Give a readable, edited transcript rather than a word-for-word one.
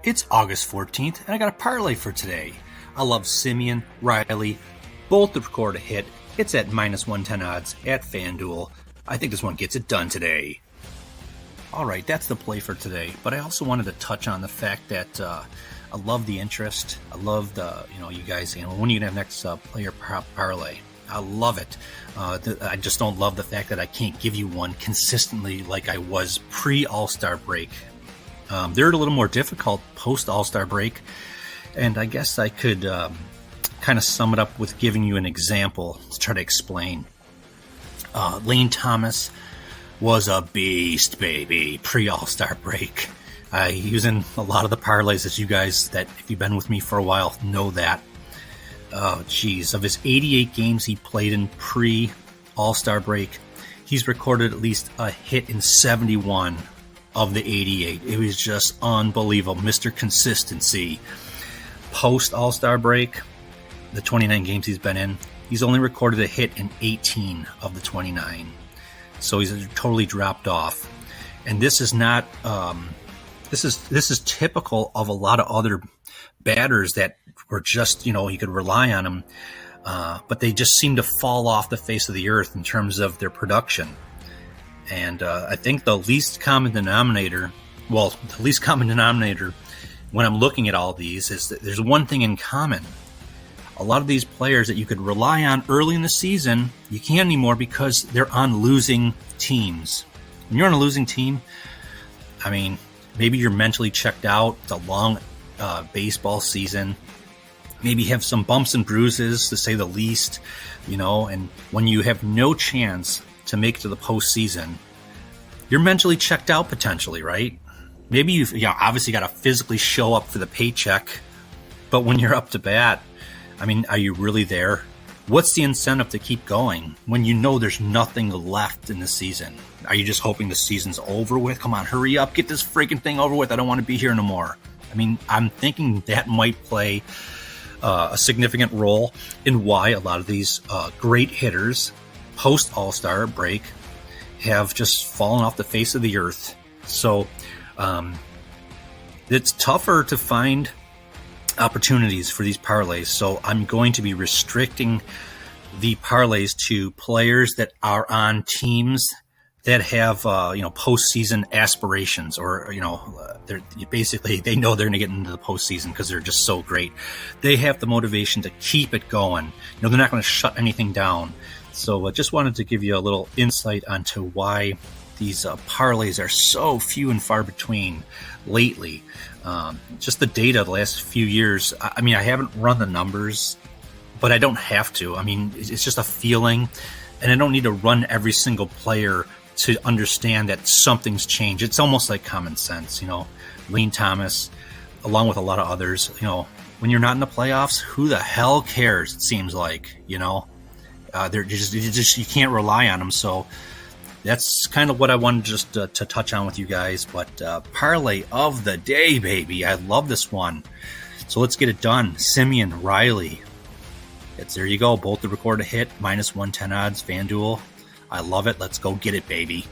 It's August 14th, and I got a parlay for today. I love Semien, Riley, both to record a hit. It's at minus 110 odds at FanDuel. I think this one gets it done today. All right, that's the play for today. But I also wanted to touch on the fact that I love the interest. I love the, you guys saying, well, when are you going to have next player parlay? I love it. I just don't love the fact that I can't give you one consistently like I was pre-All-Star break. They're a little more difficult post-All-Star break, and I guess I could kind of sum it up with giving you an example to try to explain. Lane Thomas was a beast, baby, pre-All-Star break. He was in a lot of the parlays, as you guys that, if you've been with me for a while, know that. Oh, geez. Of his 88 games he played in pre-All-Star break, he's recorded at least a hit in 71 of the 88. It was just unbelievable. Mr. Consistency. Post-All-Star break, the 29 games he's been in, he's only recorded a hit in 18 of the 29. So he's totally dropped off. And this is not... This is typical of a lot of other batters that were just, you could rely on them, but they just seem to fall off the face of the earth in terms of their production. And I think the least common denominator when I'm looking at all these is that there's one thing in common. A lot of these players that you could rely on early in the season, you can't anymore because they're on losing teams. When you're on a losing team, I mean, maybe you're mentally checked out. It's a long baseball season. Maybe have some bumps and bruises, to say the least, and when you have no chance to make it to the postseason, you're mentally checked out potentially, right? Maybe you've obviously got to physically show up for the paycheck, but when you're up to bat, I mean, are you really there? What's the incentive to keep going when you know there's nothing left in the season? Are you just hoping the season's over with? Come on, hurry up, get this freaking thing over with. I don't want to be here no more. I mean, I'm thinking that might play a significant role in why a lot of these great hitters post All-Star break have just fallen off the face of the earth. So it's tougher to find opportunities for these parlays. So I'm going to be restricting the parlays to players that are on teams that have, postseason aspirations, or, they're basically, they know they're going to get into the postseason because they're just so great. They have the motivation to keep it going. They're not going to shut anything down. So I just wanted to give you a little insight onto why these parlays are so few and far between lately. Just the data the last few years. I mean, I haven't run the numbers, but I don't have to. I mean, it's just a feeling, and I don't need to run every single player to understand that something's changed. It's almost like common sense, Lane Thomas, along with a lot of others, when you're not in the playoffs, who the hell cares? It seems like, they're just you can't rely on them. So that's kind of what I wanted just to touch on with you guys. But parlay of the day, baby. I love this one. So let's get it done. Semien, Riley. There you go. Both to record a hit, minus 110 odds, FanDuel. I love it. Let's go get it, baby.